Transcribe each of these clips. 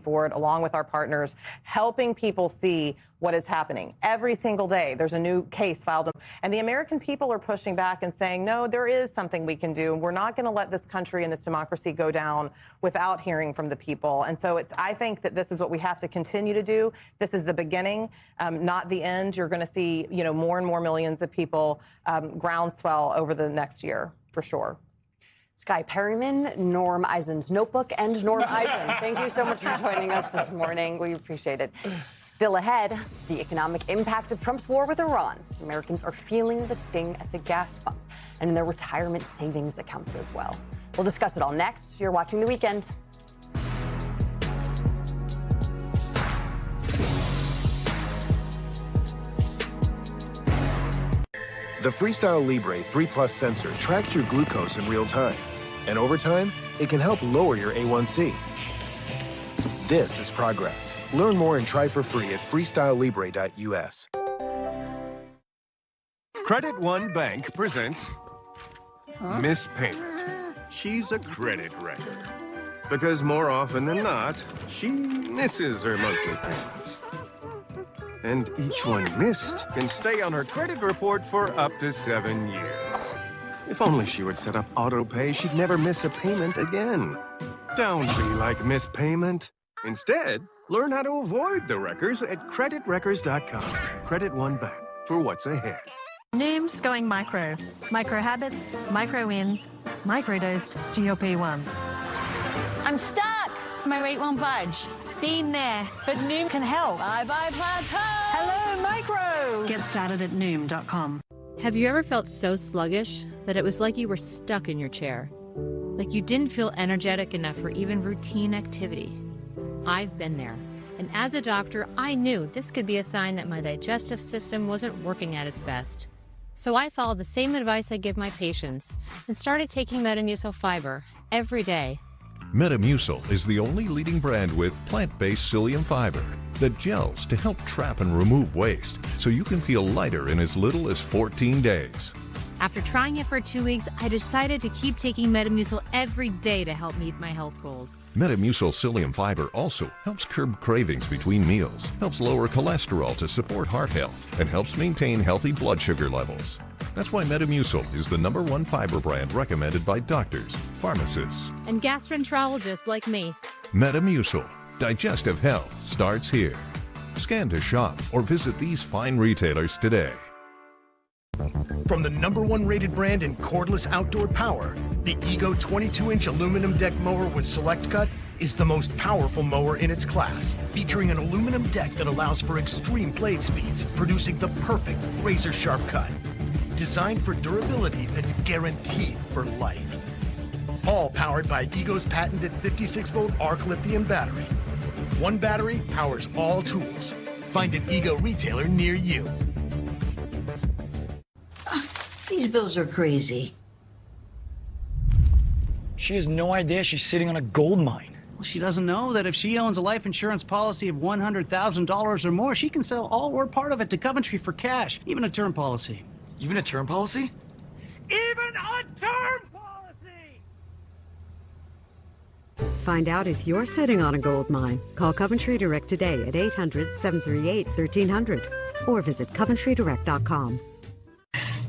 forward, along with our partners, helping people see what is happening. Every single day, there's a new case filed. And the American people are pushing back and saying, no, there is something we can do. And we're not going to let this country and this democracy go down without hearing from the people. And so I think that this is what we have to continue to do. This is the beginning, not the end. You're going to see, more and more millions of people groundswell over the next year, for sure. Skye Perryman, Norm Eisen's notebook, and Norm Eisen. Thank you so much for joining us this morning. We appreciate it. Still ahead, the economic impact of Trump's war with Iran. Americans are feeling the sting at the gas pump and in their retirement savings accounts as well. We'll discuss it all next. You're watching The Weekend. The Freestyle Libre 3 Plus sensor tracks your glucose in real time. And over time, it can help lower your A1C. This is progress. Learn more and try for free at freestylelibre.us. Credit One Bank presents Miss Payment. She's a credit wrecker. Because more often than not, she misses her monthly payments. And each one missed can stay on her credit report for up to 7 years. If only she would set up auto pay, she'd never miss a payment again. Don't be like Miss Payment. Instead, learn how to avoid the wreckers at creditwreckers.com. Credit One Bank for what's ahead. Noom's going micro. Micro habits, micro wins, microdosed GLP-1s. I'm stuck. My weight won't budge. Been there, but Noom can help. Bye-bye plateau. Hello, micro. Get started at Noom.com. Have you ever felt so sluggish that it was like you were stuck in your chair? Like you didn't feel energetic enough for even routine activity? I've been there. And as a doctor, I knew this could be a sign that my digestive system wasn't working at its best. So I followed the same advice I give my patients and started taking Metamucil Fiber every day. Metamucil is the only leading brand with plant-based psyllium fiber that gels to help trap and remove waste so you can feel lighter in as little as 14 days. After trying it for 2 weeks, I decided to keep taking Metamucil every day to help meet my health goals. Metamucil psyllium fiber also helps curb cravings between meals, helps lower cholesterol to support heart health, and helps maintain healthy blood sugar levels. That's why Metamucil is the #1 fiber brand recommended by doctors, pharmacists, and gastroenterologists like me. Metamucil. Digestive health starts here. Scan to shop or visit these fine retailers today. From the #1 rated brand in cordless outdoor power, the Ego 22-inch aluminum deck mower with Select Cut is the most powerful mower in its class, featuring an aluminum deck that allows for extreme blade speeds, producing the perfect razor-sharp cut. Designed for durability that's guaranteed for life. All powered by Ego's patented 56-volt arc lithium battery. One battery powers all tools. Find an Ego retailer near you. These bills are crazy. She has no idea she's sitting on a gold mine. Well, she doesn't know that if she owns a life insurance policy of $100,000 or more, she can sell all or part of it to Coventry for cash, even a term policy. Even a term policy? Even a term policy! Find out if you're sitting on a gold mine. Call Coventry Direct today at 800-738-1300 or visit coventrydirect.com.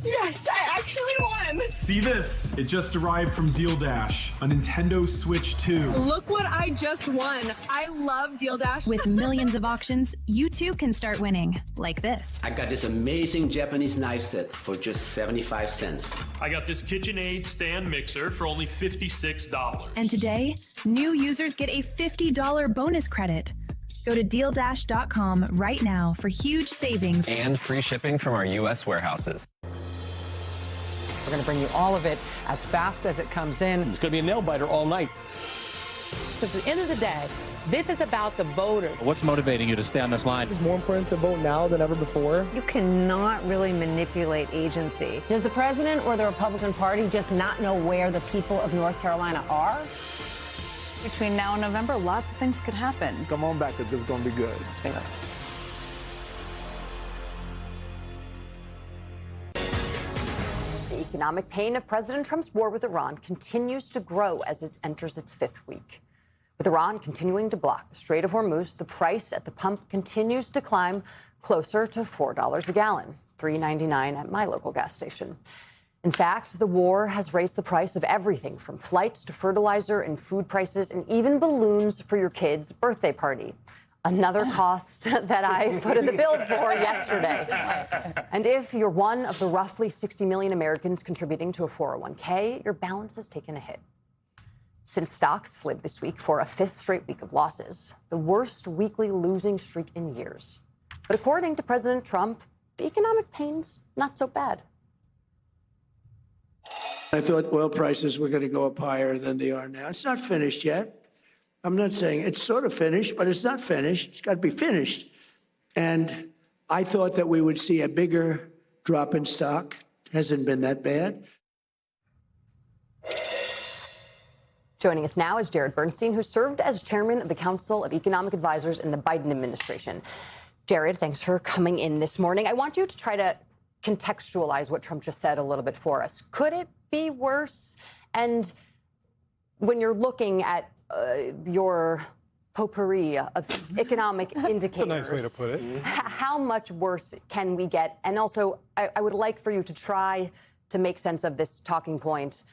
Yes, I actually won! See this? It just arrived from Deal Dash, a Nintendo Switch 2. Look what I just won. I love Deal Dash. With millions of auctions, you too can start winning, like this. I got this amazing Japanese knife set for just 75 cents. I got this KitchenAid stand mixer for only $56. And today, new users get a $50 bonus credit. Go to DealDash.com right now for huge savings. And free shipping from our U.S. warehouses. We're going to bring you all of it as fast as it comes in. It's going to be a nail-biter all night. At the end of the day, this is about the voters. What's motivating you to stay on this line? It's more important to vote now than ever before. You cannot really manipulate agency. Does the president or the Republican Party just not know where the people of North Carolina are? Between now and November, lots of things could happen. Come on back, because it's going to be good. Stay with us. The economic pain of President Trump's war with Iran continues to grow as it enters its 5th week. With Iran continuing to block the Strait of Hormuz, the price at the pump continues to climb closer to $4 a gallon, $3.99 at my local gas station. In fact, the war has raised the price of everything from flights to fertilizer and food prices and even balloons for your kid's birthday party. Another cost that I footed the bill for yesterday. And if you're one of the roughly 60 million Americans contributing to a 401k, your balance has taken a hit. Since stocks slid this week for a fifth straight week of losses, the worst weekly losing streak in years. But according to President Trump, the economic pain's not so bad. I thought oil prices were going to go up higher than they are now. It's not finished yet. I'm not saying it's sort of finished, but it's not finished. It's got to be finished. And I thought that we would see a bigger drop in stock. Hasn't been that bad. Joining us now is Jared Bernstein, who served as chairman of the Council of Economic Advisors in the Biden administration. Jared, thanks for coming in this morning. I want you to try to contextualize what Trump just said a little bit for us. Could it be worse? And when you're looking at your potpourri of economic indicators. That's a nice way to put it. How much worse can we get? And also, I would like for you to try to make sense of this talking point,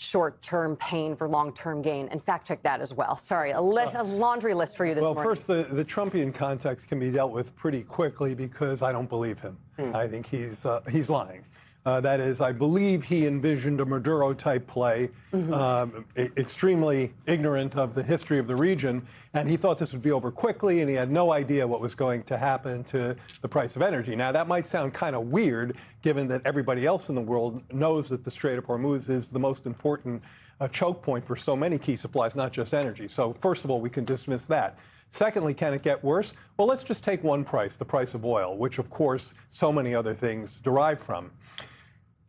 short-term pain for long-term gain, and fact-check that as well. Sorry, a laundry list for you this morning. Well, first, the Trumpian context can be dealt with pretty quickly because I don't believe him. I think he's lying. That is, I believe he envisioned a Maduro-type play, extremely ignorant of the history of the region, and he thought this would be over quickly, and he had no idea what was going to happen to the price of energy. Now, that might sound kind of weird, given that everybody else in the world knows that the Strait of Hormuz is the most important choke point for so many key supplies, not just energy. So, first of all, we can dismiss that. Secondly, can it get worse? Well, let's just take one price, the price of oil, which, of course, so many other things derive from.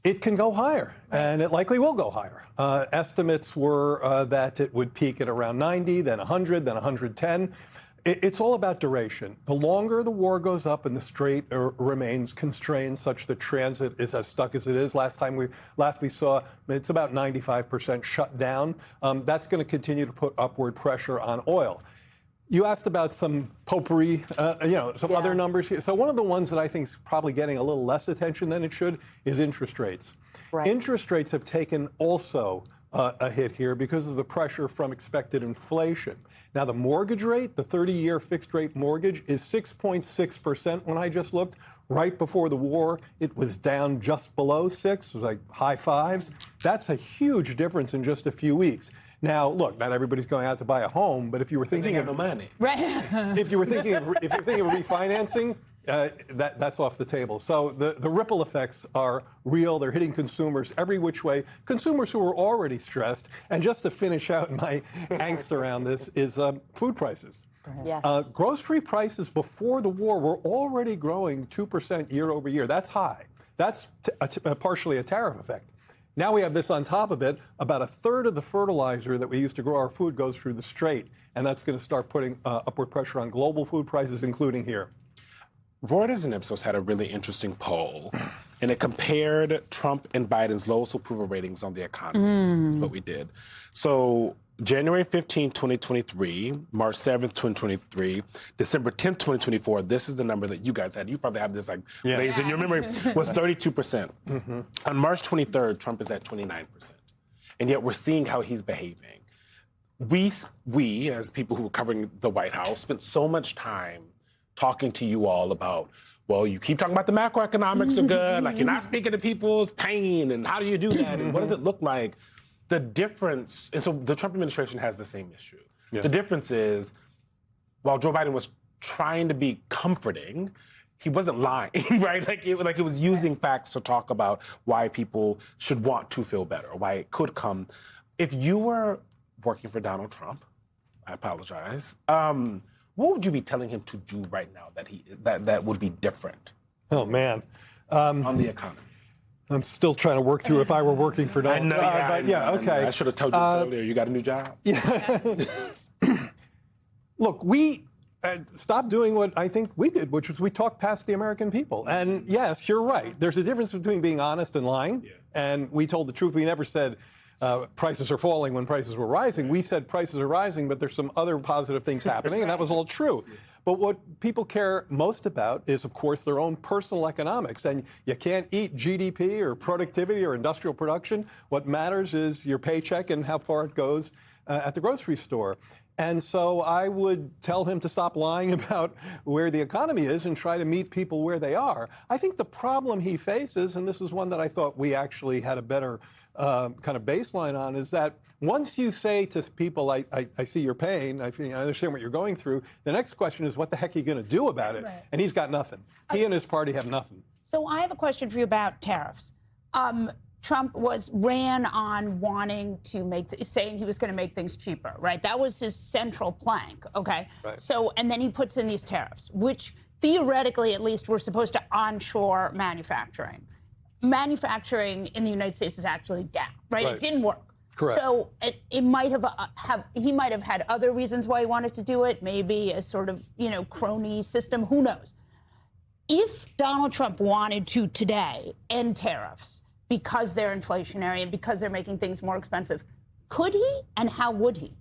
It can go higher, and it likely will go higher. Estimates were that it would peak at around 90, then 100, then 110. It's all about duration. The longer the war goes up and the strait remains constrained such that transit is as stuck as it is. Last we saw, it's about 95% shut down. That's going to continue to put upward pressure on oil. You asked about some potpourri, other numbers here. So one of the ones that I think is probably getting a little less attention than it should is interest rates. Right. Interest rates have taken also a hit here because of the pressure from expected inflation. Now, the mortgage rate, the 30-year fixed-rate mortgage, is 6.6% when I just looked. Right before the war, it was down just below 6. It was like high fives. That's a huge difference in just a few weeks. Now, look, not everybody's going out to buy a home, but if you were thinking of money, right? if you're thinking of refinancing, that's off the table. So the ripple effects are real. They're hitting consumers every which way. Consumers who are already stressed. And just to finish out my angst around this is food prices. Yes. Grocery prices before the war were already growing 2% year over year. That's high. That's partially a tariff effect. Now we have this on top of it. About a third of the fertilizer that we use to grow our food goes through the strait, and that's going to start putting upward pressure on global food prices, including here. Reuters and Ipsos had a really interesting poll, and it compared Trump and Biden's lowest approval ratings on the economy. What we did. So January 15, 2023, March 7th, 2023, December 10th, 2024, this is the number that you guys had. You probably have this lays in your memory, was 32%. On March 23rd, Trump is at 29%. And yet we're seeing how he's behaving. We, as people who were covering the White House, spent so much time talking to you all about, well, you keep talking about the macroeconomics are good, like you're not speaking to people's pain, and how do you do that, and what does it look like? The difference, and so the Trump administration has the same issue. Yeah. The difference is, while Joe Biden was trying to be comforting, he wasn't lying, right? Like it was using facts to talk about why people should want to feel better, why it could come. If you were working for Donald Trump, I apologize, what would you be telling him to do right now that would be different? Oh, man. On the economy. I'm still trying to work through if I were working for Donald Trump. I know. Okay. I should have told you this earlier. You got a new job? Yeah. Look, we stopped doing what I think we did, which was we talked past the American people. And yes, you're right. There's a difference between being honest and lying. Yeah. And we told the truth. We never said prices are falling when prices were rising. We said prices are rising, but there's some other positive things happening, and that was all true. But what people care most about is, of course, their own personal economics. And you can't eat GDP or productivity or industrial production. What matters is your paycheck and how far it goes at the grocery store. And so I would tell him to stop lying about where the economy is and try to meet people where they are. I think the problem he faces, and this is one that I thought we actually had a better kind of baseline on, is that once you say to people, I see your pain, I understand what you're going through, the next question is, what the heck are you going to do about it? Right. And he's got nothing. He and his party have nothing. So I have a question for you about tariffs. Trump ran on saying he was going to make things cheaper, right? That was his central plank, okay? Right. So, and then he puts in these tariffs, which theoretically, at least, were supposed to onshore manufacturing. Manufacturing in the United States is actually down, right? It didn't work. Correct. So it might have he might have had other reasons why he wanted to do it, maybe a sort of, crony system, who knows? If Donald Trump wanted to today end tariffs because they're inflationary and because they're making things more expensive, could he, and how would he?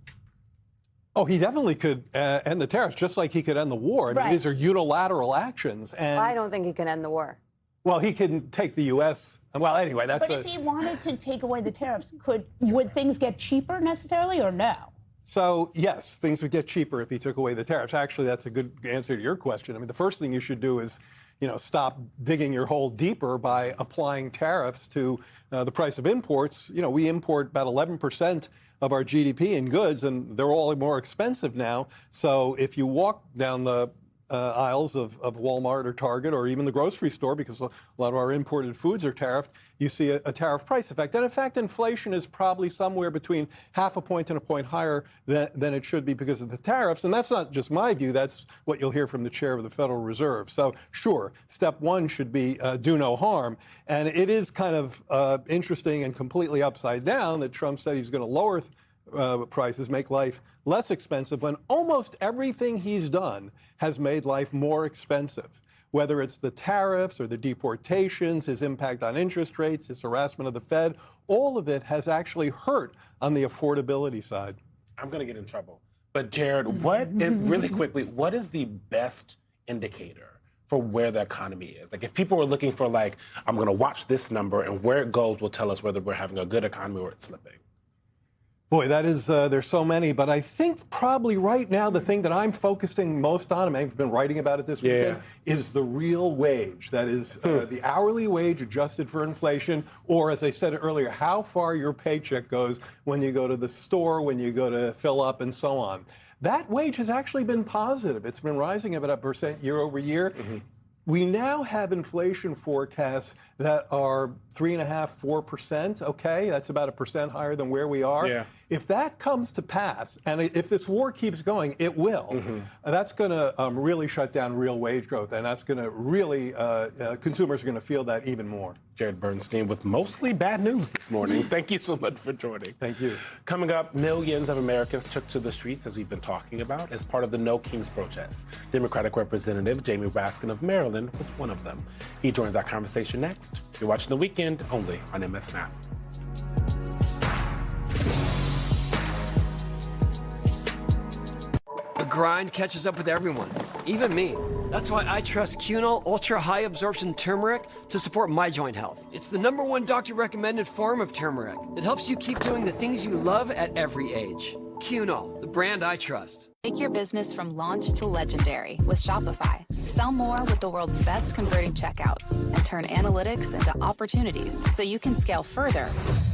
Oh, he definitely could end the tariffs, just like he could end the war. I mean, these are unilateral actions. And I don't think he can end the war. Well, he can take the U.S. Well, anyway, that's. But if he wanted to take away the tariffs, would things get cheaper necessarily, or no? So, yes, things would get cheaper if he took away the tariffs. Actually, that's a good answer to your question. I mean, the first thing you should do is, stop digging your hole deeper by applying tariffs to the price of imports. We import about 11% of our GDP in goods, and they're all more expensive now. So if you walk down the aisles of Walmart or Target or even the grocery store, because a lot of our imported foods are tariffed, you see a tariff price effect. And in fact, inflation is probably somewhere between 0.5 point and a point higher than it should be because of the tariffs. And that's not just my view. That's what you'll hear from the chair of the Federal Reserve. So sure, step one should be do no harm. And it is kind of interesting and completely upside down that Trump said he's going to lower prices, make life less expensive, when almost everything he's done has made life more expensive. Whether it's the tariffs or the deportations, his impact on interest rates, his harassment of the Fed, all of it has actually hurt on the affordability side. I'm going to get in trouble. But Jared, really quickly, what is the best indicator for where the economy is? Like, if people were looking for, I'm going to watch this number and where it goes will tell us whether we're having a good economy or it's slipping. Boy, that is, there's so many, but I think probably right now the thing that I'm focusing most on, and I've been writing about it this weekend, is the real wage. That is the hourly wage adjusted for inflation, or as I said earlier, how far your paycheck goes when you go to the store, when you go to fill up, and so on. That wage has actually been positive. It's been rising about 1% year over year. We now have inflation forecasts that are 3.5%, 4%. Okay, that's about 1% higher than where we are. Yeah. If that comes to pass, and if this war keeps going, it will. That's going to really shut down real wage growth, and that's going to really consumers are going to feel that even more. Jared Bernstein with mostly bad news this morning. Thank you so much for joining. Thank you. Coming up, millions of Americans took to the streets, as we've been talking about, as part of the No Kings protests. Democratic Representative Jamie Raskin of Maryland was one of them. He joins our conversation next. You're watching The Weekend only on MS Snap. The grind catches up with everyone, even me. That's why I trust Cunol Ultra High Absorption Turmeric to support my joint health. It's the #1 doctor-recommended form of turmeric that helps you keep doing the things you love at every age. Cunol, the brand I trust. Take your business from launch to legendary with Shopify. Sell more with the world's best converting checkout and turn analytics into opportunities so you can scale further,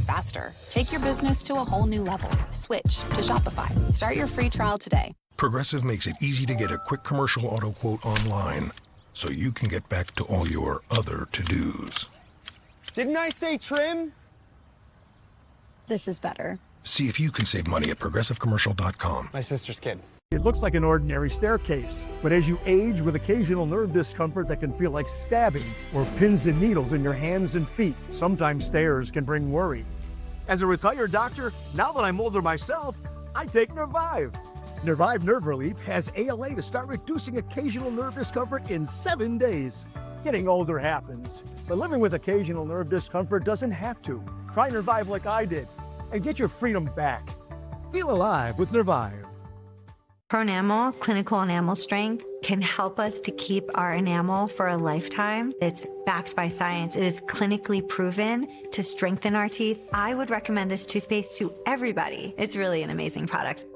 faster. Take your business to a whole new level. Switch to Shopify. Start your free trial today. Progressive makes it easy to get a quick commercial auto quote online so you can get back to all your other to-dos. Didn't I say trim? This is better. See if you can save money at progressivecommercial.com. My sister's kid. It looks like an ordinary staircase, but as you age with occasional nerve discomfort that can feel like stabbing or pins and needles in your hands and feet, sometimes stairs can bring worry. As a retired doctor, now that I'm older myself, I take Nervive. Nervive Nerve Relief has ALA to start reducing occasional nerve discomfort in 7 days. Getting older happens, but living with occasional nerve discomfort doesn't have to. Try Nervive like I did. and get your freedom back. Feel alive with Nervive. Pronamel, clinical enamel strength, can help us to keep our enamel for a lifetime. It's backed by science. It is clinically proven to strengthen our teeth. I would recommend this toothpaste to everybody. It's really an amazing product.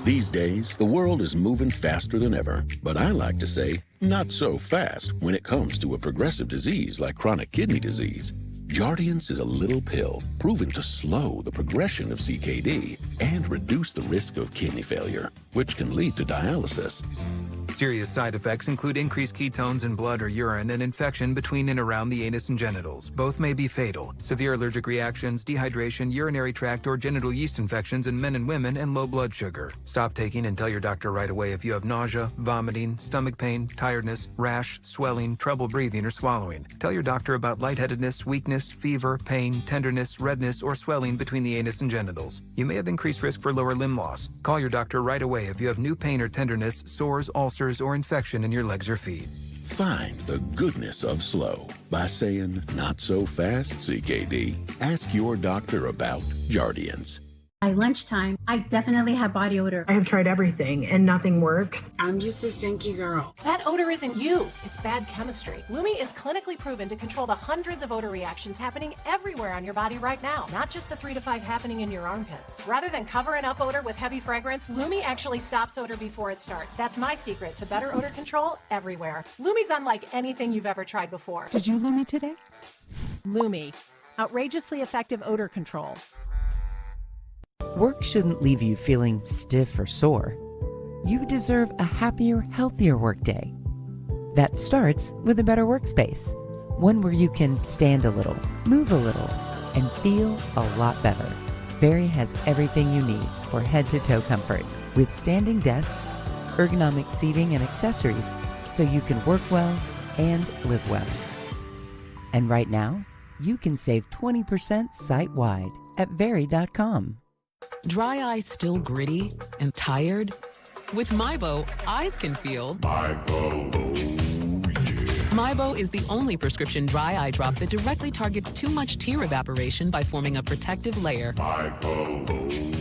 These days, the world is moving faster than ever, but I like to say, not so fast when it comes to a progressive disease like chronic kidney disease. Jardiance is a little pill proven to slow the progression of CKD and reduce the risk of kidney failure, which can lead to dialysis. Serious side effects include increased ketones in blood or urine and infection between and around the anus and genitals. Both may be fatal. Severe allergic reactions, dehydration, urinary tract or genital yeast infections in men and women, and low blood sugar. Stop taking and tell your doctor right away if you have nausea, vomiting, stomach pain, tiredness, rash, swelling, trouble breathing or swallowing. Tell your doctor about lightheadedness, weakness, fever, pain, tenderness, redness, or swelling between the anus and genitals. You may have increased risk for lower limb loss. Call your doctor right away if you have new pain or tenderness, sores, ulcers, or infection in your legs or feet. Find the goodness of slow by saying, not so fast, CKD. Ask your doctor about Jardiance. By lunchtime, I definitely have body odor. I have tried everything and nothing works. I'm just a stinky girl. That odor isn't you. It's bad chemistry. Lumi is clinically proven to control the hundreds of odor reactions happening everywhere on your body right now, not just the 3 to 5 happening in your armpits. Rather than covering up odor with heavy fragrance, Lumi actually stops odor before it starts. That's my secret to better odor control everywhere. Lumi's unlike anything you've ever tried before. Did you Lumi today? Lumi, outrageously effective odor control. Work shouldn't leave you feeling stiff or sore. You deserve a happier, healthier workday. That starts with a better workspace. One where you can stand a little, move a little, and feel a lot better. Barry has everything you need for head-to-toe comfort, with standing desks, ergonomic seating and accessories, so you can work well and live well. And right now, you can save 20% site-wide at Very.com. Dry eyes still gritty and tired? With Mibo, eyes can feel Mibo. Mibo is the only prescription dry eye drop that directly targets too much tear evaporation by forming a protective layer. Mibo.